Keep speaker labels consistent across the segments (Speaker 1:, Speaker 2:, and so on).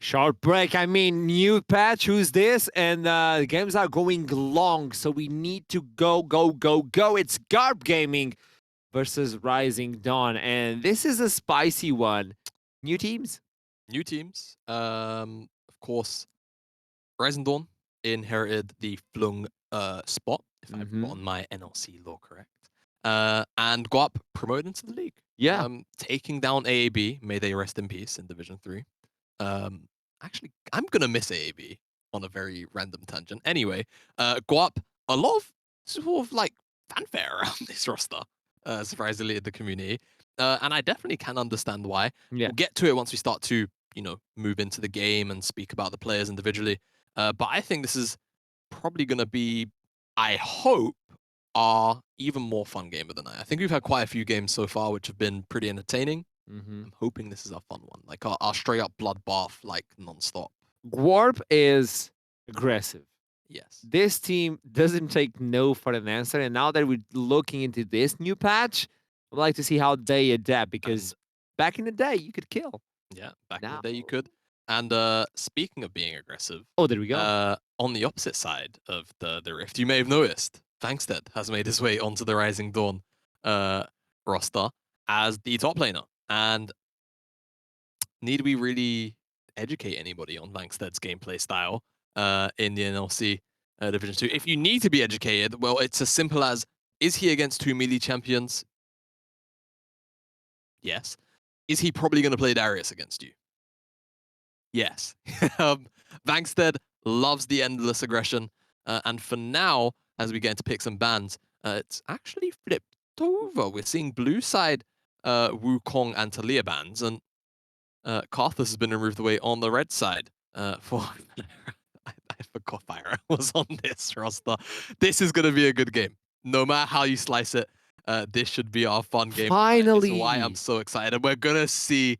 Speaker 1: Short break. I mean, new patch. Who's this? And the games are going long, so we need to go. It's Guarp Gaming versus Rising Dawn, and this is a spicy one. New teams.
Speaker 2: New teams. Of course, Rising Dawn inherited the Flung spot, if I've gotten my NLC lore correct. And Guarp promoted into the league.
Speaker 1: Yeah.
Speaker 2: Taking down AAB, may they rest in peace in Division 3. Actually, I'm gonna miss AAB on a very random tangent. Anyway, Guarp, a lot of sort of like fanfare around this roster, surprisingly in the community. And I definitely can understand why.
Speaker 1: Yeah.
Speaker 2: We'll get to it once we start to, move into the game and speak about the players individually. But I think this is probably gonna be, I hope, our even more fun game of the night. I think we've had quite a few games so far which have been pretty entertaining. I'm hoping this is a fun one, like our straight up bloodbath, like nonstop.
Speaker 1: Guarp is aggressive.
Speaker 2: Yes.
Speaker 1: This team doesn't take no for an answer, and now that we're looking into this new patch, I'd like to see how they adapt, because back in the day, you could kill.
Speaker 2: Yeah, back in the day you could. And speaking of being aggressive,
Speaker 1: Oh, there we go.
Speaker 2: on the opposite side of the rift, you may have noticed, Fangstead has made his way onto the Rising Dawn roster as the top laner. And need we really educate anybody on Fangstead's gameplay style in the NLC Division 2? If you need to be educated, well, it's as simple as, is he against two melee champions? Yes. Is he probably going to play Darius against you? Yes. Vangstead loves the endless aggression. And for now, as we get into picks and bans, it's actually flipped over. We're seeing blue side Wukong and Talia bans, and Karthus has been removed away on the red side for... I forgot Fire was on this roster. This is going to be a good game. No matter how you slice it, this should be our fun game.
Speaker 1: Finally!
Speaker 2: It's why I'm so excited. And we're going to see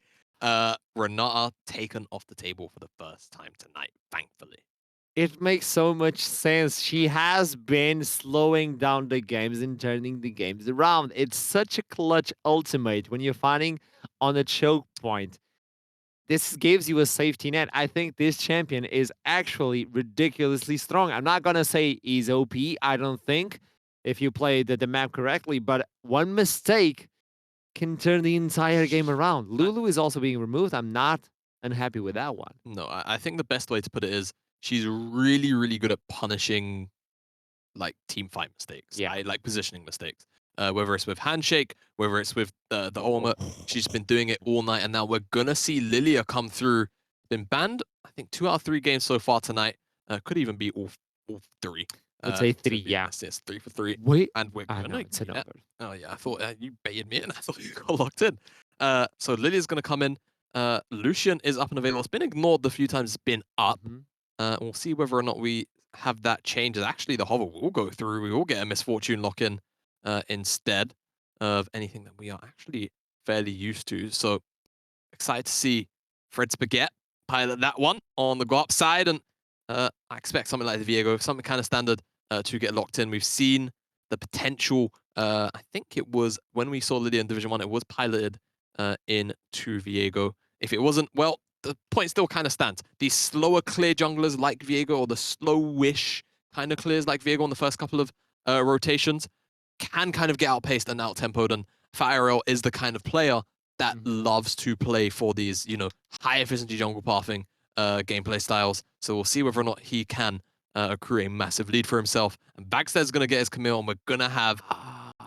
Speaker 2: Renata taken off the table for the first time tonight, thankfully.
Speaker 1: It makes so much sense. She has been slowing down the games and turning the games around. It's such a clutch ultimate when you're fighting on a choke point. This gives you a safety net. I think this champion is actually ridiculously strong. I'm not going to say he's OP, I don't think, if you play the map correctly, but one mistake can turn the entire game around. Lulu is also being removed. I'm not unhappy with that one.
Speaker 2: No, I think the best way to put it is she's really, really good at punishing like team fight mistakes, like positioning mistakes. Whether it's with handshake, whether it's with the ultimate, she's been doing it all night, and now we're gonna see Lilia come through. Been banned, I think 2 out of 3 games so far tonight. Could even be all 3.
Speaker 1: I'd say 3, yeah.
Speaker 2: It's 3 for 3.
Speaker 1: Wait,
Speaker 2: and we're gonna.
Speaker 1: No, it's a number.
Speaker 2: Oh yeah, I thought you baited me, and I thought you got locked in. So Lilia's gonna come in. Lucian is up and available. It's been ignored the few times it's been up. We'll see whether or not we have that change. Actually, the hover will go through. We will get a misfortune lock-in instead of anything that we are actually fairly used to. So excited to see Fred Spaghetti pilot that one on the Guarp side. And I expect something like the Viego, something kind of standard to get locked in. We've seen the potential. I think it was when we saw Lydia in Division 1, it was piloted into Viego. If it wasn't, well, the point still kind of stands. These slower clear junglers like Viego, or the slowish kind of clears like Viego on the first couple of rotations, can kind of get outpaced and out-tempoed, and FireL is the kind of player that loves to play for these, high efficiency jungle pathing gameplay styles. So we'll see whether or not he can accrue a massive lead for himself. And Bagstead's going to get his Camille, and we're going to have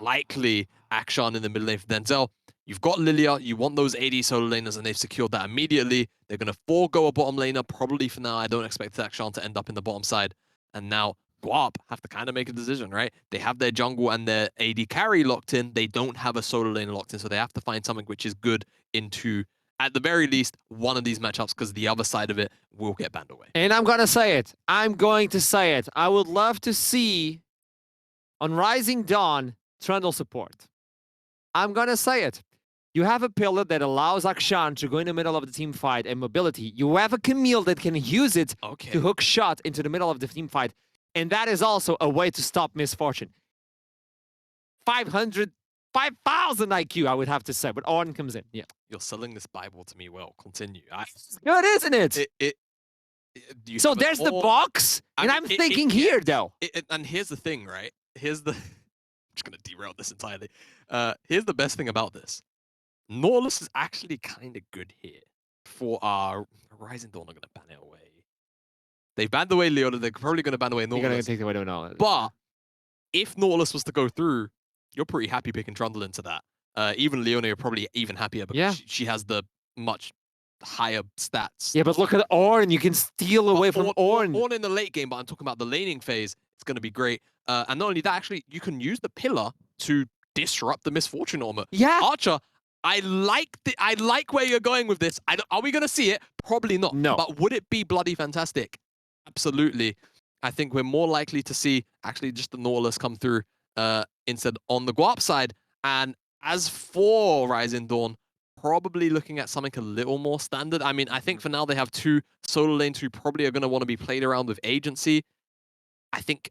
Speaker 2: likely Akshan in the mid lane for Denzel. You've got Lilia, you want those AD solo laners, and they've secured that immediately. They're going to forego a bottom laner, probably for now. I don't expect Akshan to end up in the bottom side. And now Guarp have to kind of make a decision, right? They have their jungle and their AD carry locked in. They don't have a solo laner locked in, so they have to find something which is good into, at the very least, one of these matchups, because the other side of it will get banned away.
Speaker 1: And I'm going to say it. I would love to see on Rising Dawn Trundle support. I'm going to say it. You have a pillar that allows Akshan to go in the middle of the team fight and mobility. You have a Camille that can use it to hook shot into the middle of the team fight. And that is also a way to stop misfortune. 500 5,000 IQ, I would have to say. But Orn comes in. Yeah.
Speaker 2: You're selling this Bible to me well. Continue.
Speaker 1: It's good, isn't it?
Speaker 2: You
Speaker 1: So
Speaker 2: have an
Speaker 1: there's the
Speaker 2: Orn.
Speaker 1: box. And I'm thinking here, though.
Speaker 2: And here's the thing, right? I'm just going to derail this entirely. Here's the best thing about this. Nautilus is actually kind of good here for our Rising Dawn are going to ban it away. They banned away Leona. They're probably going to ban away
Speaker 1: You're
Speaker 2: Nautilus.
Speaker 1: going to take away Nautilus.
Speaker 2: But if Nautilus was to go through, you're pretty happy picking Trundle into that. Even Leona, you're probably even happier because she has the much higher stats.
Speaker 1: Yeah, but look at Orn. You can steal away from Orn.
Speaker 2: Orn in the late game, but I'm talking about the laning phase. It's going to be great. And not only that, actually, you can use the pillar to disrupt the Misfortune Armor.
Speaker 1: Yeah.
Speaker 2: Archer, I like where you're going with this. Are we going to see it? Probably not.
Speaker 1: No.
Speaker 2: But would it be bloody fantastic? Absolutely. I think we're more likely to see actually just the Nautilus come through instead on the Guarp side. And as for Rising Dawn, probably looking at something a little more standard. I mean, I think for now they have 2 solo lanes who probably are going to want to be played around with agency. I think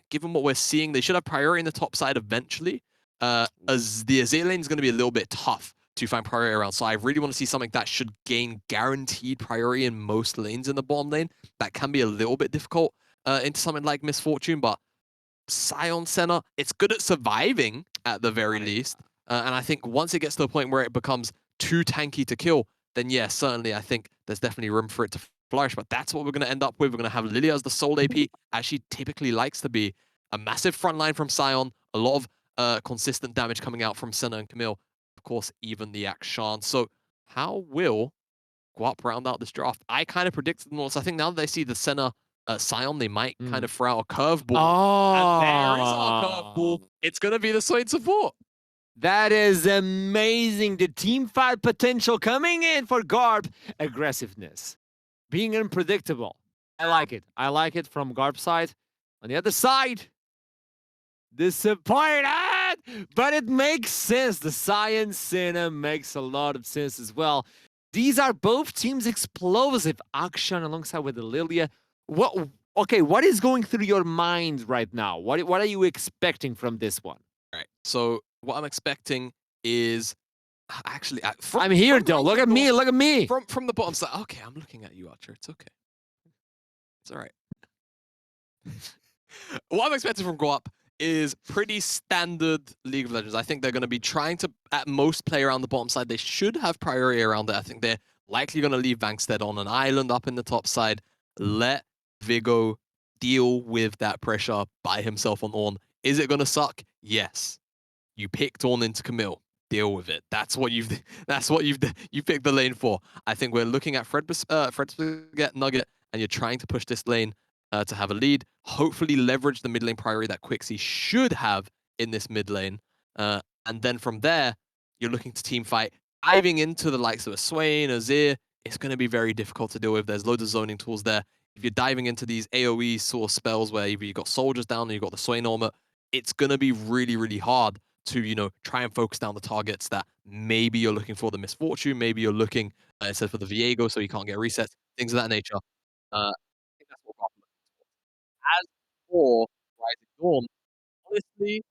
Speaker 2: given what we're seeing, they should have priority in the top side eventually. As the Azir lane is going to be a little bit tough to find priority around. So I really want to see something that should gain guaranteed priority in most lanes in the bottom lane. That can be a little bit difficult into something like Misfortune, but Sion Senna, it's good at surviving at the very least. And I think once it gets to a point where it becomes too tanky to kill, then yeah, certainly I think there's definitely room for it to flourish. But that's what we're going to end up with. We're going to have Lilia as the sole AP, as she typically likes to be. A massive front line from Sion, a lot of consistent damage coming out from Senna and Camille. Of course, even the Akshan. So how will Guarp round out this draft? I kind of predicted the North. I think now that they see the Senna Sion, they might kind of throw out a curveball. And there is our curveball. It's going to be the Swain support.
Speaker 1: That is amazing. The team fight potential coming in for Guarp. Aggressiveness. Being unpredictable. I like it. I like it from Guarp's side. On the other side, disappointed, but it makes sense. The Sion Senna makes a lot of sense as well. These are both teams explosive. Akshan alongside with the Lilia. What is going through your mind right now? What are you expecting from this one?
Speaker 2: Right. So what I'm expecting is actually
Speaker 1: I'm here though. Look at me. Look at me.
Speaker 2: From the bottom side. Okay, I'm looking at you, Archer. It's okay. It's all right. What I'm expecting from Guarp is pretty standard League of Legends. I think they're going to be trying to, at most, play around the bottom side. They should have priority around it. I think they're likely going to leave Vankstead on an island up in the top side. Let Vigo deal with that pressure by himself on Ornn. Is it going to suck? Yes. You picked Ornn into Camille. Deal with it. That's what you picked the lane for. I think we're looking at Fred Spaghetti Nugget, and you're trying to push this lane to have a lead. Hopefully leverage the mid lane priority that Quixie should have in this mid lane. And then from there, you're looking to team fight. Diving into the likes of a Swain, Azir, it's going to be very difficult to deal with. There's loads of zoning tools there. If you're diving into these AoE sort of spells where you've got soldiers down and you've got the Swain armor, it's going to be really, really hard to, try and focus down the targets that maybe you're looking for the Misfortune, maybe you're looking instead for the Viego so you can't get resets, things of that nature. I think that's what Guarp is. As for Rising Dawn, honestly,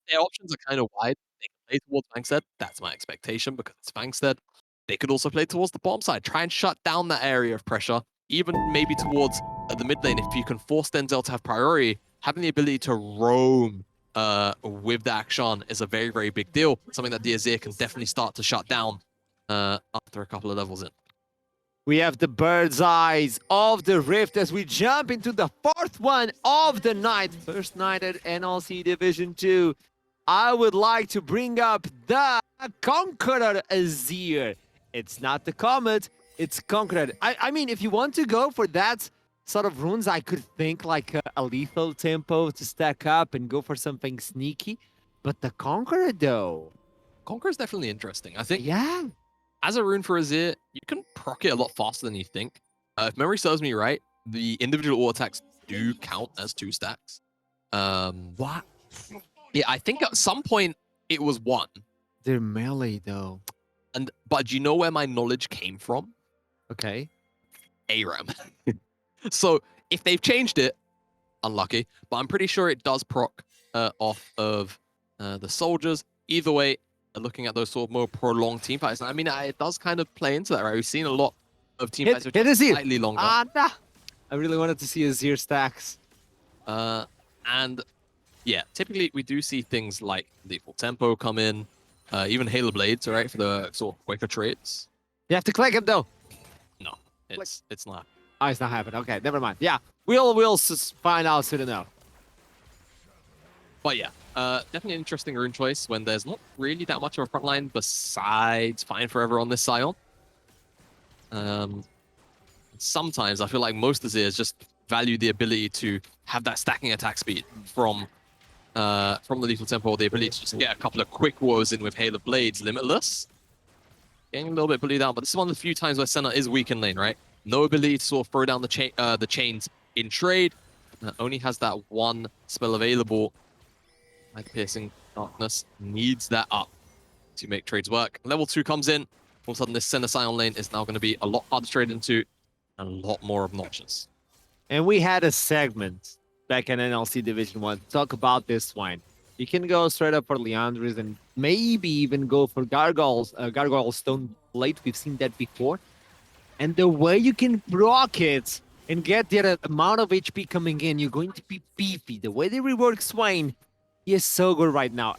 Speaker 2: their options are kind of wide. They can play towards Vankstead. That's my expectation because it's Vankstead. They could also play towards the bottom side, try and shut down that area of pressure, even maybe towards the mid lane. If you can force Denzel to have priority, having the ability to roam with the Akshan is a very, very big deal. Something that the Azir can definitely start to shut down after a couple of levels in.
Speaker 1: We have the bird's eyes of the Rift as we jump into the fourth one of the night. First night at NLC Division 2. I would like to bring up the Conqueror Azir. It's not the Comet, it's Conqueror. I mean, if you want to go for that sort of runes, I could think like a lethal tempo to stack up and go for something sneaky. But the Conqueror, though.
Speaker 2: Conqueror is definitely interesting. I think
Speaker 1: Yeah.
Speaker 2: as a rune for Azir, you can proc it a lot faster than you think. If memory serves me right, the individual auto attacks do count as 2 stacks.
Speaker 1: What?
Speaker 2: Yeah, I think at some point it was 1.
Speaker 1: They're melee, though.
Speaker 2: But do you know where my knowledge came from?
Speaker 1: Okay.
Speaker 2: ARAM. So if they've changed it, unlucky. But I'm pretty sure it does proc off of the soldiers. Either way, looking at those sort of more prolonged team fights. I mean, it does kind of play into that, right? We've seen a lot of team fights which
Speaker 1: Hit
Speaker 2: are
Speaker 1: Azir.
Speaker 2: slightly longer.
Speaker 1: Ah, nah. I really wanted to see Azir stacks.
Speaker 2: And yeah, typically we do see things like Lethal Tempo come in, even Halo Blades, right, for the sort of quicker trades.
Speaker 1: You have to click him though.
Speaker 2: No, it's not.
Speaker 1: Oh, it's not happening. Okay, never mind. Yeah, we'll find out soon enough.
Speaker 2: But yeah, definitely an interesting rune choice when there's not really that much of a front line besides Fine Forever on this Scion. Sometimes I feel like most Azirs just value the ability to have that stacking attack speed from the Lethal Tempo, the ability to just get a couple of quick woes in with Halo Blades limitless. Getting a little bit bullied out, but this is one of the few times where Senna is weak in lane, right? No ability to sort of throw down the chains in trade. Only has that one spell available. Like Piercing Darkness needs that up to make trades work. Level 2 comes in. All of a sudden, this Senna Scion lane is now going to be a lot harder to trade into and a lot more obnoxious.
Speaker 1: And we had a segment back in NLC Division 1 to talk about this swine. You can go straight up for Leandris and maybe even go for Gargoyle Stone Blade. We've seen that before. And the way you can proc it and get the amount of HP coming in, you're going to be beefy. The way they rework Swain, he is so good right now.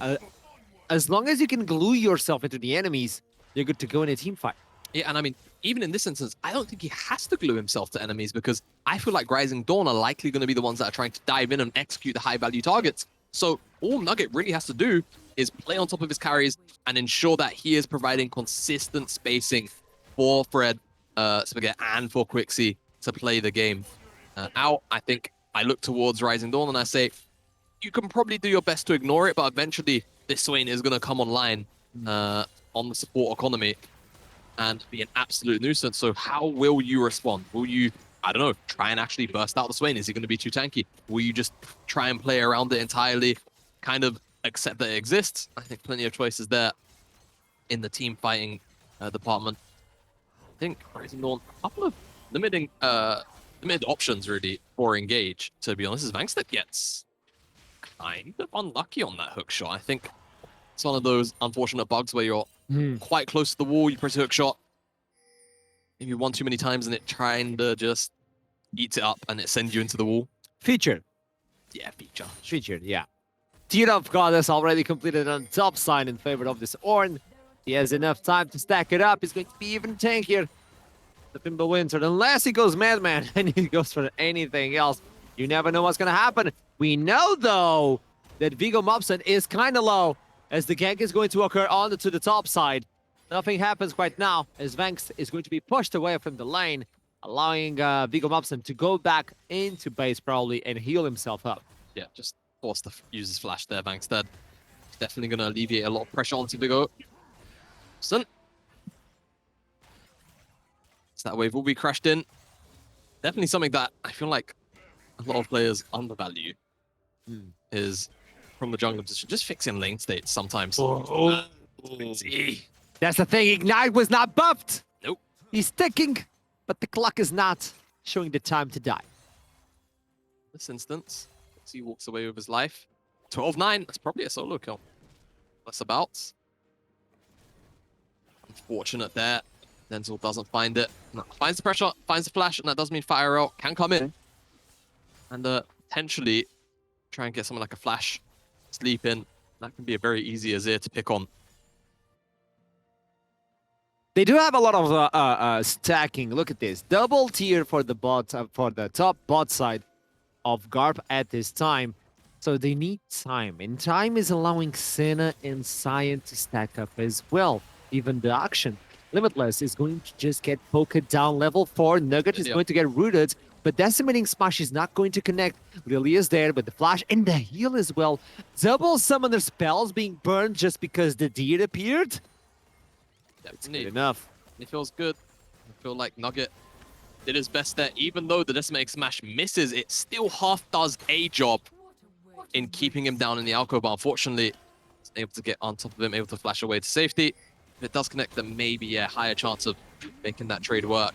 Speaker 1: As long as you can glue yourself into the enemies, you're good to go in a team fight.
Speaker 2: Yeah, and I mean, even in this instance, I don't think he has to glue himself to enemies because I feel like Rising Dawn are likely going to be the ones that are trying to dive in and execute the high-value targets. So all Nugget really has to do is play on top of his carries and ensure that he is providing consistent spacing for Fred, Spaghetti, and for Quixie to play the game out. I think I look towards Rising Dawn and I say, you can probably do your best to ignore it, but eventually this Swain is going to come online on the support economy and be an absolute nuisance. So how will you respond? Will you, I don't know, try and actually burst out the Swain? Is he going to be too tanky? Will you just try and play around it entirely, kind of accept that it exists? I think plenty of choices there in the team fighting department. I think Rising Dawn, a couple of limited options really for engage, to be honest. As Vangstead gets kind of unlucky on that hook shot. I think it's one of those unfortunate bugs where you're quite close to the wall, you press a hook shot, maybe one too many times, and it trying to just eats it up and it sends you into the wall.
Speaker 1: Featured.
Speaker 2: Yeah, feature.
Speaker 1: Featured, yeah. Tear of Goddess already completed on top side in favor of this Ornn. He has enough time to stack it up. He's going to be even tankier. The Pimble Winter, unless he goes Madman and he goes for anything else. You never know what's going to happen. We know, though, that Viggo Mobson is kind of low, as the gank is going to occur onto the top side. Nothing happens right now, as Vanks is going to be pushed away from the lane, allowing Viggo Mobson to go back into base probably and heal himself up.
Speaker 2: Yeah, just forced to use his flash there, Vangstead. Definitely going to alleviate a lot of pressure onto Viggo. So that wave will be crashed in. Definitely something that I feel like a lot of players undervalue is from the jungle position, just fixing lane states sometimes.
Speaker 1: That's the thing, Ignite was not buffed!
Speaker 2: Nope.
Speaker 1: He's ticking, but the clock is not showing the time to die.
Speaker 2: This instance, he walks away with his life. 12-9, that's probably a solo kill. Less about. Unfortunate there. Denzel doesn't find it. No, finds the pressure, finds the flash, and that does mean Fire Out can come in. And potentially try and get someone like a flash, sleep in. That can be a very easy Azir to pick on.
Speaker 1: They do have a lot of stacking. Look at this. Double tier for the bot, for the top bot side of Guarp at this time. So they need time. And time is allowing Senna and Cyan to stack up as well. Even the action. Limitless is going to just get poked down. Level 4. Nugget is going to get rooted. But Decimating Smash is not going to connect. Lily is there, but the flash and the heal as well. Double summoner spells being burned just because the deer appeared. It's good enough.
Speaker 2: It feels good. I feel like Nugget did his best there. Even though the Decimating Smash misses, it still half does a job in keeping him down in the alcove. But unfortunately, it's able to get on top of him, able to flash away to safety. If it does connect, then maybe a higher chance of making that trade work.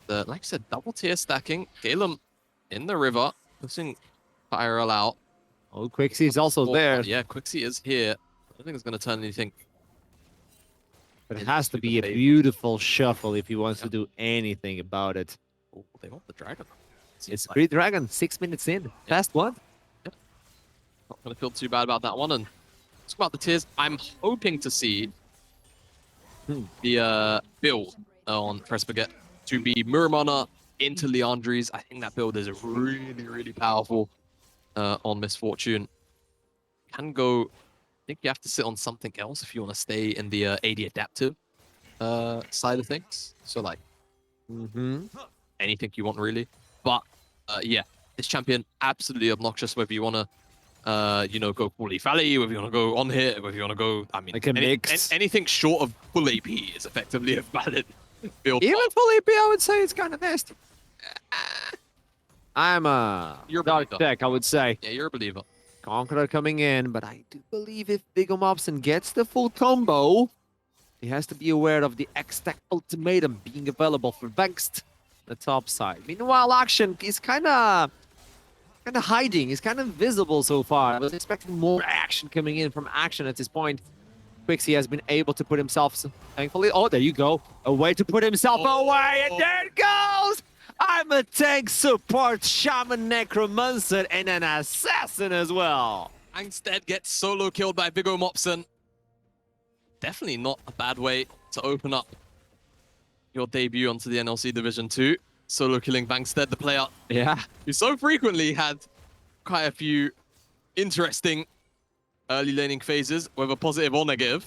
Speaker 2: Like I said, double tier stacking. Galen in the river, pushing Fire out.
Speaker 1: Oh, Quixie is also there.
Speaker 2: Yeah, Quixie is here. I don't think it's going to turn anything.
Speaker 1: But it has to be a
Speaker 2: favor.
Speaker 1: beautiful shuffle if he wants to do anything about it.
Speaker 2: Oh, they want the dragon.
Speaker 1: It's Free Dragon, 6 minutes in. Fast one.
Speaker 2: Yep. Not going to feel too bad about that one. And talk about the tiers. I'm hoping to see the build on Prespaget to be Muramana into Leandries. I think that build is really, really powerful on Misfortune. Can go, I think you have to sit on something else if you want to stay in the AD adaptive side of things. So like, anything you want really. But yeah, this champion, absolutely obnoxious, whether you want to you know, go full Fally, whether you want to go on hit, whether you want to go, I mean,
Speaker 1: like a mix.
Speaker 2: Anything short of full AP is effectively a valid build.
Speaker 1: Even full AP, I would say it's kind of nasty. I'm a dark tech, I would say.
Speaker 2: Yeah, you're a believer.
Speaker 1: Conqueror coming in, but I do believe if Viggo Mobson gets the full combo, he has to be aware of the X-Tech ultimatum being available for Vengst, the top side. Meanwhile, Action is kind of hiding. He's kind of invisible so far. I was expecting more action coming in from Action at this point. Quixie has been able to put himself, thankfully. Oh, there you go. A way to put himself away, and there it goes! I'm a tank support, Shaman Necromancer, and an assassin as well.
Speaker 2: Angstead gets solo killed by Viggo Mobson. Definitely not a bad way to open up your debut onto the NLC Division 2. Solo killing Bangstead, the player who so frequently had quite a few interesting early laning phases, whether positive or negative.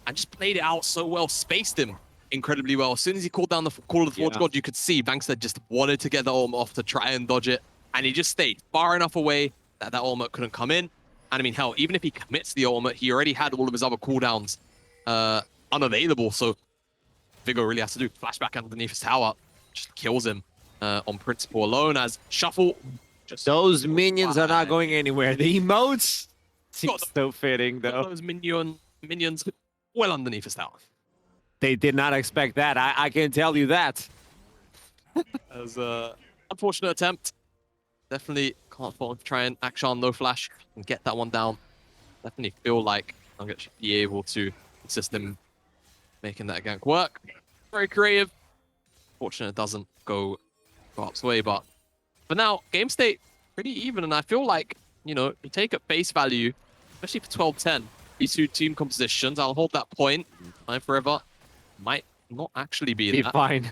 Speaker 2: And just played it out so well, spaced him incredibly well. As soon as he called down the Call of the Forge God, you could see Bangstead just wanted to get the ultimate off to try and dodge it. And he just stayed far enough away that that ultimate couldn't come in. And I mean, hell, even if he commits the ultimate, he already had all of his other cooldowns unavailable. So Viggo really has to do flashback underneath his tower. Just kills him on principle alone as Shuffle. Just
Speaker 1: those minions are not going anywhere. The emotes seem so fitting, though.
Speaker 2: Those minions well underneath his tower.
Speaker 1: They did not expect that. I can tell you that.
Speaker 2: As unfortunate attempt. Definitely can't fault try and Akshan no flash and get that one down. Definitely feel like Nugget should be able to assist him making that gank work. Very creative. Fortunate it doesn't go Guarp's way, but for now, game state pretty even, and I feel like, you know, you take at face value, especially for 12-10, these two team compositions. I'll hold that point. Time forever. Might not actually be that.
Speaker 1: Fine.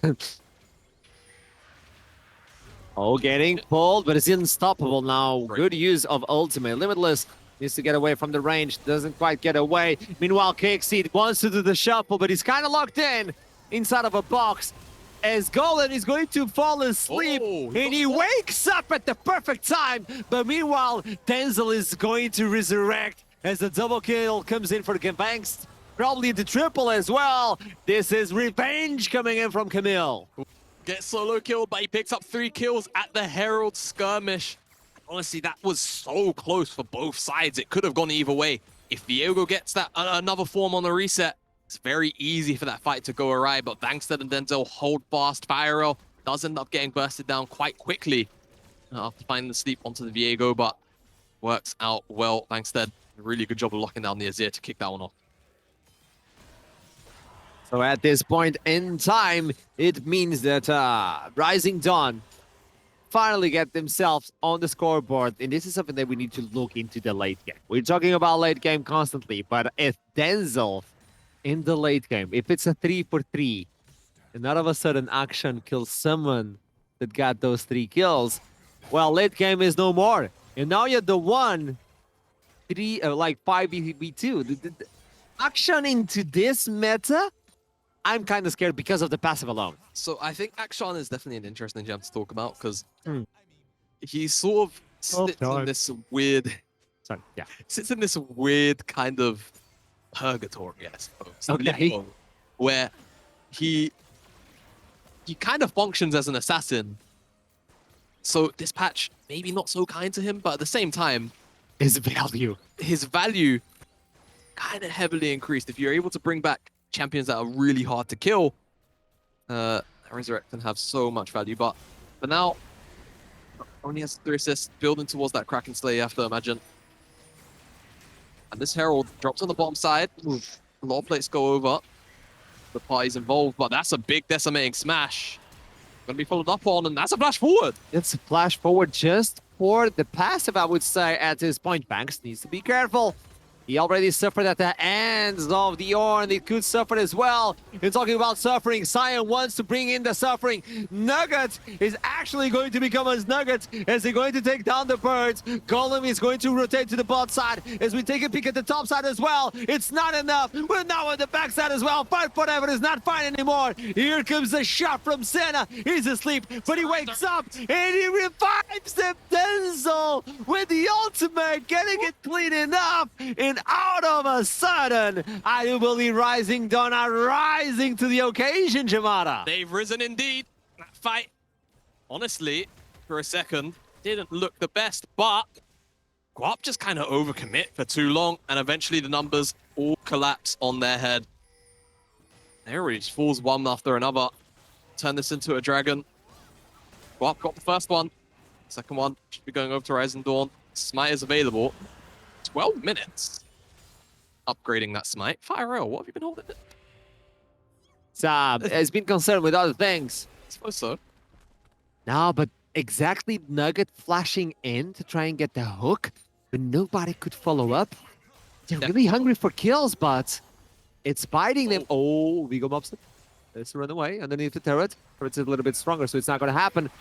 Speaker 1: Oh, getting pulled, but it's unstoppable now. Good use of ultimate. Limitless needs to get away from the range. Doesn't quite get away. Meanwhile, Kickseed wants to do the shuffle, but he's kind of locked in inside of a box. As Golden is going to fall asleep, and he wakes up at the perfect time. But meanwhile, Denzel is going to resurrect as the double kill comes in for Gavangst. Probably the triple as well. This is revenge coming in from Camille.
Speaker 2: Gets solo killed, but he picks up 3 kills at the Herald Skirmish. Honestly, that was so close for both sides. It could have gone either way. If Viego gets that another form on the reset, it's very easy for that fight to go awry, but Bangstead and Denzel hold fast. Firel does end up getting bursted down quite quickly after finding the sleep onto the Viego, but works out well. Bangstead, really good job of locking down the Azir to kick that one off.
Speaker 1: So at this point in time, it means that Rising Dawn finally get themselves on the scoreboard. And this is something that we need to look into the late game. We're talking about late game constantly, but if Denzel in the late game, if it's a 3-for-3, and all of a sudden Action kills someone that got those 3 kills, well, late game is no more. And now you're the 5v2. Action into this meta, I'm kind of scared because of the passive alone.
Speaker 2: So I think Akshan is definitely an interesting gem to talk about because he sort of sits in this weird, sits in this weird kind of purgatory, I suppose.
Speaker 1: Okay.
Speaker 2: Where he kind of functions as an assassin. So this patch maybe not so kind to him, but at the same time, his value kind of heavily increased. If you're able to bring back champions that are really hard to kill, Resurrect can have so much value. But for now, Only has 3 assists, building towards that Kraken Slayer, you have to imagine. And this Herald drops on the bottom side. Oof. A lot of plates go over. The party's involved, but that's a big decimating smash. Gonna be followed up on, and that's a flash forward.
Speaker 1: It's a flash forward just for the passive, I would say, at this point. Banks needs to be careful. He already suffered at the ends of the Ornn. He could suffer as well. You're talking about suffering. Sion wants to bring in the suffering. Nugget is actually going to become as Nugget as they're going to take down the birds. Golem is going to rotate to the bot side as we take a peek at the top side as well. It's not enough. We're now on the back side as well. Fight forever is not fine anymore. Here comes a shot from Senna. He's asleep, but he wakes up and he revives the Denzel with the ultimate, getting it clean enough. And out of a sudden, I do believe Rising Dawn are rising to the occasion, Jamada.
Speaker 2: They've risen indeed. That fight, honestly, for a second, didn't look the best, but Guarp just kind of overcommit for too long, and eventually the numbers all collapse on their head. There he just falls one after another. Turn this into a dragon. Guarp got the first one. Second one should be going over to Rising Dawn. Smite is available. 12 minutes. Upgrading that smite. Fire, what have you been holding it?
Speaker 1: It's been concerned with other things.
Speaker 2: I suppose so.
Speaker 1: No, but exactly Nugget flashing in to try and get the hook, but nobody could follow up. They're really hungry for kills, but it's biting them. Oh, Vigo Mobster. Let's run away underneath the turret. Turret's a little bit stronger, so it's not going to happen.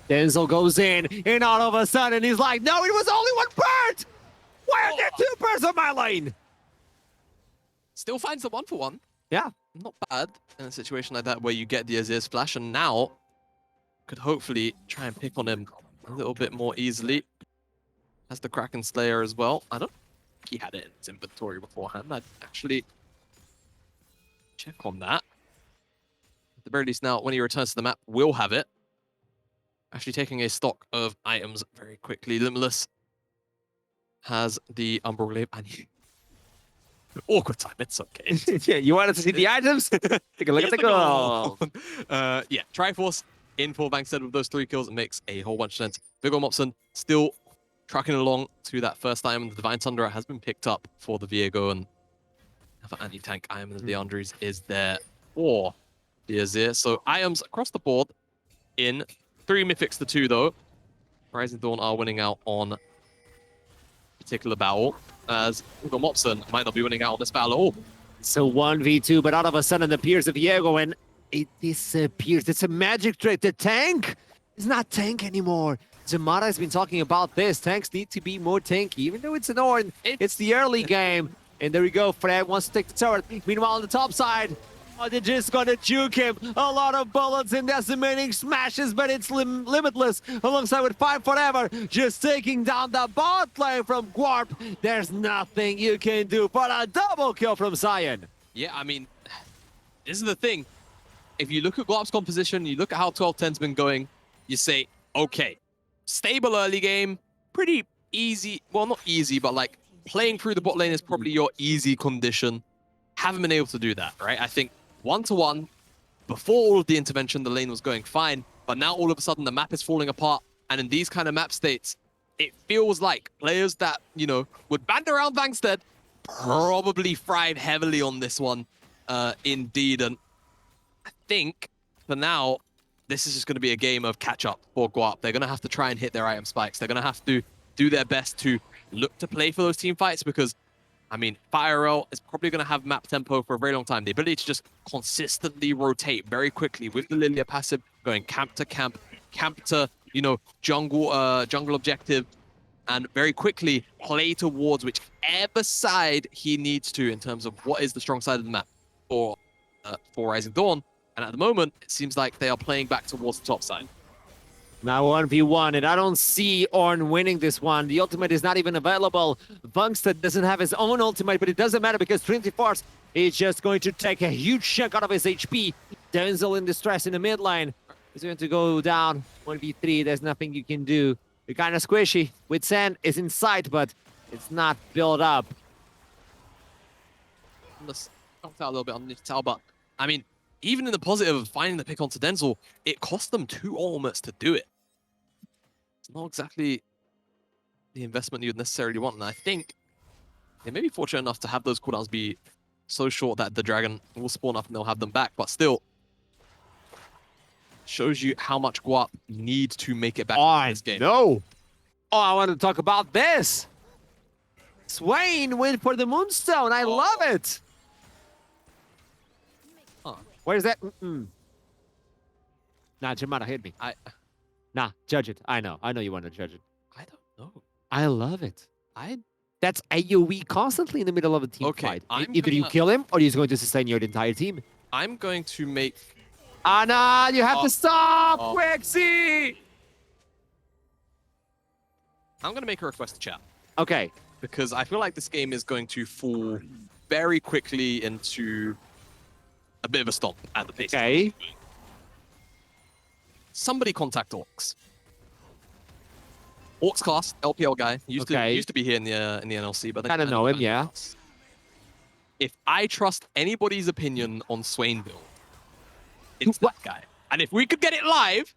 Speaker 1: Denzel goes in, and all of a sudden he's like, no, it was only one bird! Why are there 2 birds on my lane?
Speaker 2: Still finds the 1-for-1.
Speaker 1: Yeah.
Speaker 2: Not bad in a situation like that where you get the Azir splash, and now could hopefully try and pick on him a little bit more easily. Has the Kraken Slayer as well. I don't think he had it in his inventory beforehand. I'd actually check on that. At the very least now, when he returns to the map, we'll have it. Actually taking a stock of items very quickly. Limitless has the Umbral Glaive, and awkward time, it's okay.
Speaker 1: Yeah, you wanted to see the items? Take a look at the goal.
Speaker 2: Yeah, Triforce in full bank set with those 3 kills makes a whole bunch of sense. Vigor Mopson still trucking along to that first item. The Divine Tundra has been picked up for the Viego, and another anti-tank item in the Leandries is there for the Azir. So items across the board in 3 mythics to 2 though. Rising Dawn are winning out on particular battle, as Vigor Mopson might not be winning out on this battle at all.
Speaker 1: So 1v2, but all of a sudden appears the Viego and it disappears. It's a magic trick. The tank is not tank anymore. Jamada has been talking about this. Tanks need to be more tanky, even though it's an Ornn. It's the early game. And there we go. Fred wants to take the turret. Meanwhile, on the top side, oh, they're just gonna juke him. A lot of bullets and decimating smashes, but it's limitless. Alongside with Fight Forever, just taking down the bot lane from Guarp. There's nothing you can do for a double kill from Sion.
Speaker 2: Yeah, I mean, this is the thing. If you look at Guarp's composition, you look at how 12-10's been going, you say, okay, stable early game, pretty easy. Well, not easy, but like playing through the bot lane is probably your easy condition. Haven't been able to do that, right? I think 1-to-1, before all of the intervention, the lane was going fine, but now all of a sudden the map is falling apart, and in these kind of map states, it feels like players that, you know, would band around Vangstead probably thrive heavily on this one, indeed, and I think, for now, this is just going to be a game of catch-up for Guarp. They're going to have to try and hit their item spikes. They're going to have to do their best to look to play for those team fights because, I mean, FireL is probably going to have map tempo for a very long time. The ability to just consistently rotate very quickly with the Lilia passive, going camp to camp to, you know, jungle objective, and very quickly play towards whichever side he needs to in terms of what is the strong side of the map for Rising Dawn. And at the moment, it seems like they are playing back towards the top side.
Speaker 1: Now 1v1, and I don't see Ornn winning this one. The ultimate is not even available. Vangstead doesn't have his own ultimate, but it doesn't matter because Trinity Force is just going to take a huge chunk out of his HP. Denzel in distress in the mid lane. He's going to go down 1v3. There's nothing you can do. You're kind of squishy. With Sand is in sight, but it's not built up.
Speaker 2: Let's talk out a little bit on the tower, but I mean, even in the positive of finding the pick onto Denzel, it cost them 2 ultimates to do it. It's not exactly the investment you'd necessarily want. And I think they may be fortunate enough to have those cooldowns be so short that the dragon will spawn up and they'll have them back. But still, shows you how much Guarp need to make it back in this game.
Speaker 1: No. Oh, I want to talk about this. Swain went for the Moonstone. I love it.
Speaker 2: Huh.
Speaker 1: Where's that? Nah, Jamada, hit me. Nah, judge it. I know you want to judge it.
Speaker 2: I don't know.
Speaker 1: I love it. That's AoE constantly in the middle of a team fight. Either you kill him or he's going to sustain your entire team.
Speaker 2: I'm going to make...
Speaker 1: Anna, you have to stop! Quixie!
Speaker 2: I'm going to make a request to chat.
Speaker 1: Okay.
Speaker 2: Because I feel like this game is going to fall very quickly into a bit of a stomp at the pace.
Speaker 1: Okay.
Speaker 2: Somebody contact Orcs. Orcs class, LPL guy. Used to be here in the NLC, but
Speaker 1: kind of know him, yeah.
Speaker 2: If I trust anybody's opinion on Swain build, it's that guy. And if we could get it live,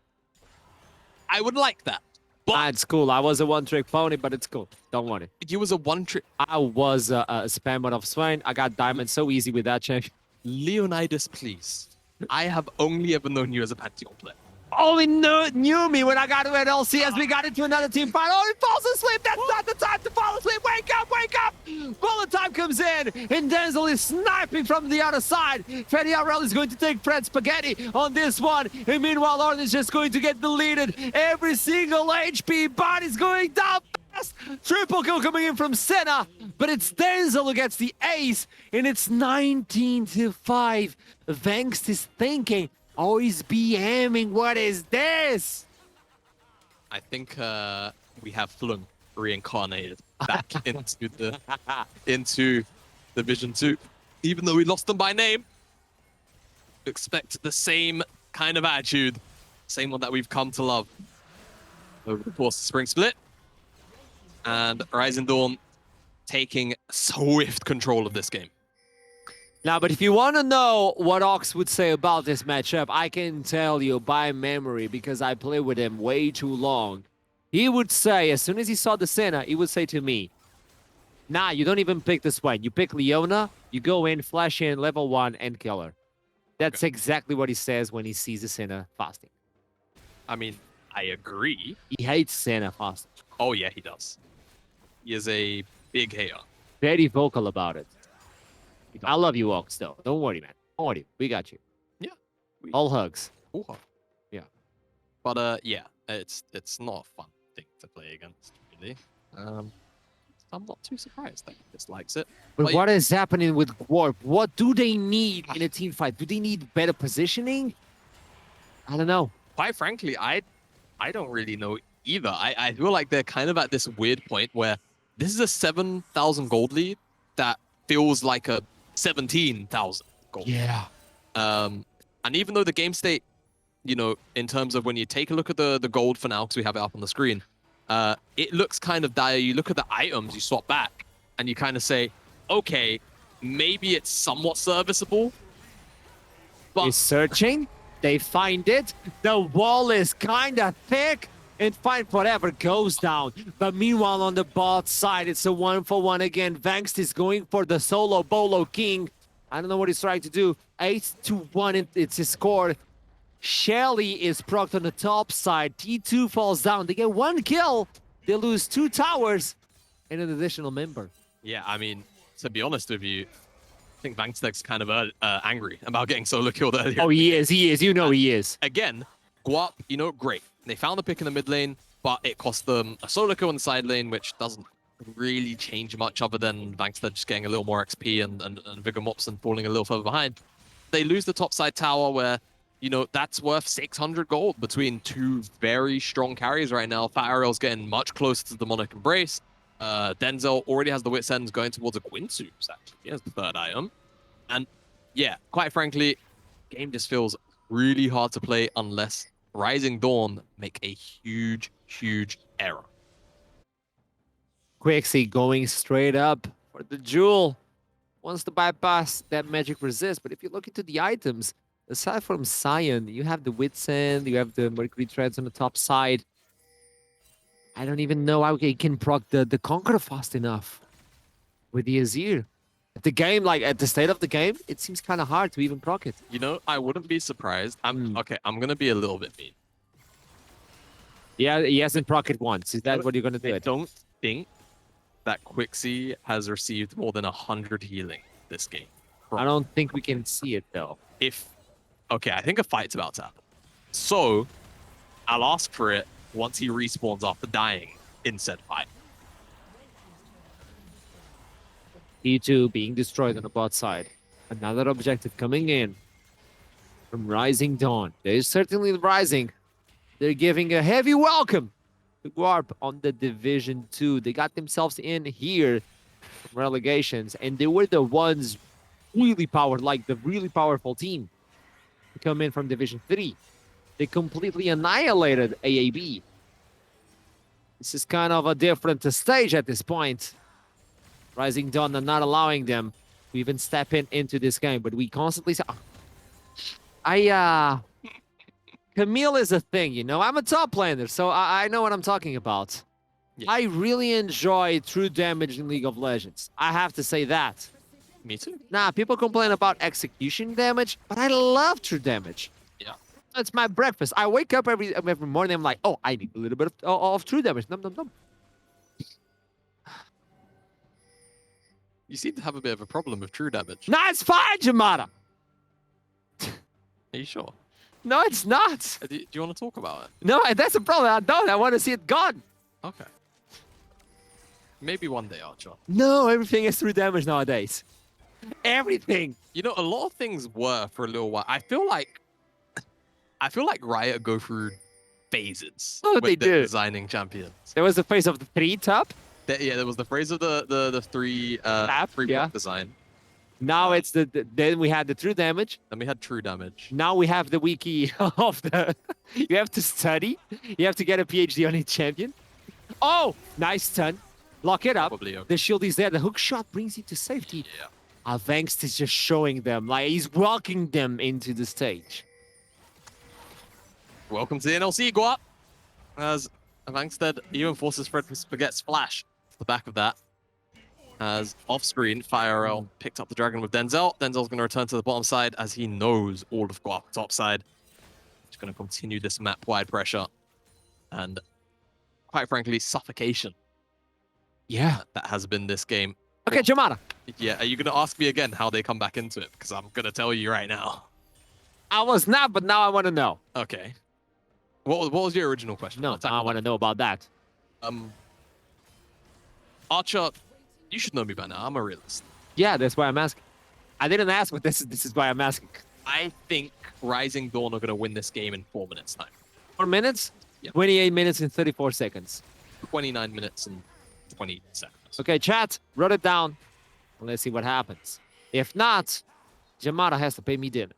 Speaker 2: I would like that. But
Speaker 1: it's cool. I was a one-trick pony, but it's cool. Don't worry.
Speaker 2: You was a one-trick...
Speaker 1: I was a spammer of Swain. I got diamond so easy with that check.
Speaker 2: Leonidas, please. I have only ever known you as a Pantheon player.
Speaker 1: Only knew me when I got to NLC as we got into another team fight. Oh, he falls asleep. That's not the time to fall asleep. Wake up, wake up. Bullet time comes in, and Denzel is sniping from the other side. Freddy RL is going to take Fred Spaghetti on this one. And meanwhile, Orn is just going to get deleted. Every single HP, body's going down fast. Triple kill coming in from Senna, but it's Denzel who gets the ace, and it's 19-5. Vangst is thinking, oh, he's BMing. What is this?
Speaker 2: I think we have Flung reincarnated back into Division 2. Even though we lost them by name, expect the same kind of attitude, same one that we've come to love. Over the course of Spring Split, and Rising Dawn taking swift control of this game.
Speaker 1: Now, but if you want to know what Ox would say about this matchup, I can tell you by memory because I played with him way too long. He would say, as soon as he saw the Senna, he would say to me, nah, you don't even pick this one. You pick Leona, you go in, flash in, level 1, and kill her. That's exactly what he says when he sees the Senna fasting.
Speaker 2: I mean, I agree.
Speaker 1: He hates Senna fasting.
Speaker 2: Oh, yeah, he does. He is a big hater.
Speaker 1: Very vocal about it. I love you, Ox, though. Don't worry, man. Don't worry. We got you.
Speaker 2: Yeah.
Speaker 1: All hugs.
Speaker 2: Yeah. But, yeah, it's not a fun thing to play against, really. I'm not too surprised that he dislikes it.
Speaker 1: But what is happening with Guarp? What do they need in a team fight? Do they need better positioning? I don't know.
Speaker 2: Quite frankly, I don't really know either. I feel like they're kind of at this weird point where this is a 7,000 gold lead that feels like a 17,000 gold.
Speaker 1: Yeah.
Speaker 2: And even though the game state, you know, in terms of when you take a look at the gold for now, because we have it up on the screen, it looks kind of dire. You look at the items, you swap back, and you kind of say, okay, maybe it's somewhat serviceable. But
Speaker 1: He's searching. They find it. The wall is kind of thick. And Fight Forever goes down. But meanwhile, on the bot side, it's a 1-for-1 again. Vangst is going for the solo Bolo King. I don't know what he's trying to do. 8-1, it's his score. Shelly is procced on the top side. T2 falls down. They get 1 kill. They lose 2 towers and an additional member.
Speaker 2: Yeah, I mean, to be honest with you, I think Vangstek's kind of angry about getting solo killed earlier.
Speaker 1: Oh, he is. He is. You know he is.
Speaker 2: Again, Guarp, you know, great. They found the pick in the mid lane, but it cost them a solo kill in the side lane, which doesn't really change much other than Vangstek just getting a little more XP and Vigor Mopson falling a little further behind. They lose the top side tower where, you know, that's worth 600 gold between 2 very strong carries right now. Fat Ariel's getting much closer to the Demonic Embrace. Denzel already has the Wit's End going towards a Quintus, actually. He has the 3rd item. And yeah, quite frankly, game just feels really hard to play unless Rising Dawn make a huge, huge error.
Speaker 1: Quixie going straight up for the jewel. Wants to bypass that magic resist. But if you look into the items, aside from Scion, you have the Wit's End, you have the Mercury Treads on the top side. I don't even know how he can proc the Conqueror fast enough with the Azir. At the game, like at the state of the game, it seems kind of hard to even proc it.
Speaker 2: You know, I wouldn't be surprised. Okay, I'm gonna be a little bit mean.
Speaker 1: Yeah, he hasn't proc it once. Is that what you're gonna do?
Speaker 2: I don't think that Quixie has received more than 100 healing this game.
Speaker 1: I don't think we can see it though.
Speaker 2: Okay, I think a fight's about to happen. So, I'll ask for it once he respawns after dying in said fight.
Speaker 1: E2 being destroyed on the bot side. Another objective coming in from Rising Dawn. There's certainly Rising. They're giving a heavy welcome to Guarp on the Division 2. They got themselves in here from relegations, and they were the ones really powered, like the really powerful team to come in from Division 3. They completely annihilated AAB. This is kind of a different stage at this point. Rising Dawn are not allowing them to even step into this game, but we constantly say, Camille is a thing, you know? I'm a top laner, so I know what I'm talking about. Yeah. I really enjoy true damage in League of Legends. I have to say that.
Speaker 2: Me too.
Speaker 1: Nah, people complain about execution damage, but I love true damage.
Speaker 2: Yeah.
Speaker 1: It's my breakfast. I wake up every morning, I'm like, oh, I need a little bit of true damage. Num, num, num.
Speaker 2: You seem to have a bit of a problem with true damage.
Speaker 1: Nah, it's fine, Jamada.
Speaker 2: Are you sure?
Speaker 1: No, it's not.
Speaker 2: Do you want to talk about it?
Speaker 1: No, that's a problem. I don't. I want to see it gone.
Speaker 2: Okay. Maybe one day, Archer.
Speaker 1: No, everything is through damage nowadays. Everything.
Speaker 2: You know, a lot of things were for a little while. I feel like Riot go through phases.
Speaker 1: Oh, they do.
Speaker 2: Designing champions.
Speaker 1: There was the phase of the 3 top.
Speaker 2: Yeah, there was the phrase of the three block design.
Speaker 1: Now it's then we had the true damage.
Speaker 2: Then we had true damage.
Speaker 1: Now we have the wiki of the. You have to study. You have to get a PhD on each champion. Oh, nice stun. Lock it up.
Speaker 2: Probably okay.
Speaker 1: The shield is there. The hook shot brings you to safety.
Speaker 2: Yeah.
Speaker 1: Avengst is just showing them, like he's walking them into the stage.
Speaker 2: Welcome to the NLC, Guarp. As Avangstead even forces Fred to forget Splash. The back of that. As off-screen, FireL picked up the dragon with Denzel. Denzel's going to return to the bottom side as he knows all of Guarp top side. He's going to continue this map-wide pressure. And quite frankly, suffocation.
Speaker 1: Yeah.
Speaker 2: That has been this game.
Speaker 1: Okay, Jamada.
Speaker 2: Yeah, are you going to ask me again how they come back into it? Because I'm going to tell you right now.
Speaker 1: I was not, but now I want to know.
Speaker 2: Okay. What was your original question?
Speaker 1: No, I want to know about that.
Speaker 2: Archer, you should know me by now. I'm a realist.
Speaker 1: Yeah, that's why I'm asking. I didn't ask, but this is why I'm asking.
Speaker 2: I think Rising Dawn are going to win this game in 4 minutes time.
Speaker 1: 4 minutes?
Speaker 2: Yeah.
Speaker 1: 28 minutes and 34 seconds.
Speaker 2: 29 minutes and 20 seconds.
Speaker 1: Okay, chat, wrote it down. Let's see what happens. If not, Jamada has to pay me dinner.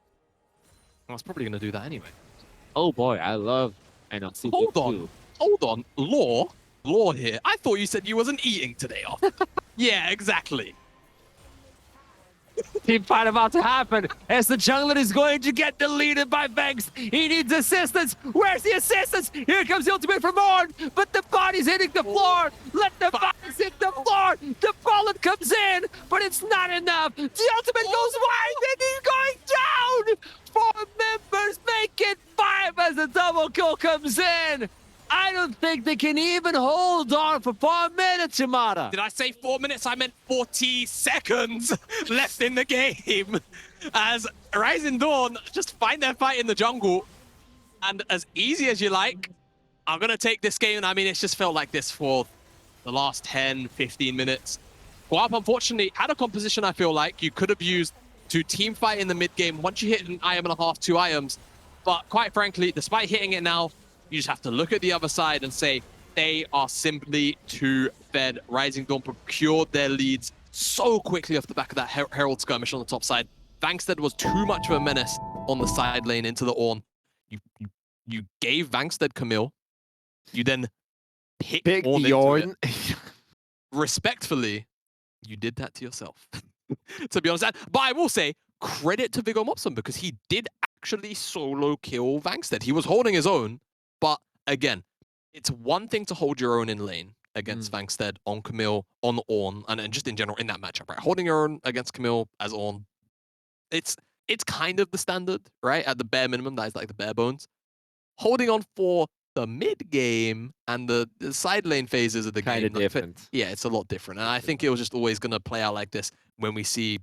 Speaker 2: I was probably going to do that anyway.
Speaker 1: Oh boy, I love NLC.
Speaker 2: Hold on. Law here. I thought you said you wasn't eating today off. Yeah, exactly.
Speaker 1: Team fight about to happen as the jungler is going to get deleted by Banks. He needs assistance. Where's the assistance? Here comes the ultimate from Orn, but the body's hitting the floor. Let the bodies hit the floor. The bullet comes in, but it's not enough. The ultimate goes wide and he's going down. 4 members make it 5 as the double kill comes in. I don't think they can even hold on for 4 minutes, Yamada.
Speaker 2: Did I say 4 minutes? I meant 40 seconds left in the game. As Rising Dawn just find their fight in the jungle. And as easy as you like, I'm going to take this game. I mean, it's just felt like this for the last 10, 15 minutes. Guarp, unfortunately, had a composition I feel like you could have used to team fight in the mid game once you hit an IM and a half, 2 IMs. But quite frankly, despite hitting it now, you just have to look at the other side and say they are simply too fed. Rising Dawn procured their leads so quickly off the back of that Herald skirmish on the top side. Vangstead was too much of a menace on the side lane into the Ornn. You gave Vangstead Camille. You then picked Ornn into it. Respectfully, you did that to yourself. To be honest. But I will say, credit to Viggo Mobson because he did actually solo kill Vangstead. He was holding his own. But again, It's one thing to hold your own in lane against
Speaker 1: Mm.
Speaker 2: Vangstead on Camille, on Ornn, and just in general in that matchup, right? Holding your own against Camille as Ornn, it's it's kind of the standard, right? At the bare minimum, that is like the bare bones. Holding on for the mid game and the side lane phases of the
Speaker 1: Kind of
Speaker 2: game, like
Speaker 1: different.
Speaker 2: yeah, it's a lot different. And I think it was just always gonna play out like this when we see,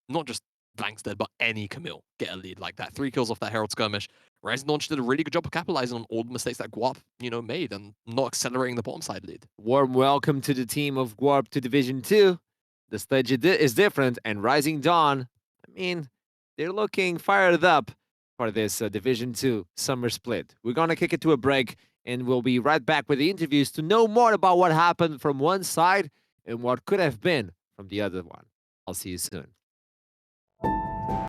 Speaker 2: not just Vangstead, but any Camille get a lead like that. 3 kills off that Herald skirmish. Rising Launch did a really good job of capitalizing on all the mistakes that Guarp, made and not accelerating the bottom side lead.
Speaker 1: Warm welcome to the team of Guarp to Division 2. The stage is different, and Rising Dawn, I mean, they're looking fired up for this Division 2 summer split. We're going to kick it to a break, and we'll be right back with the interviews to know more about what happened from one side and what could have been from the other one. I'll see you soon.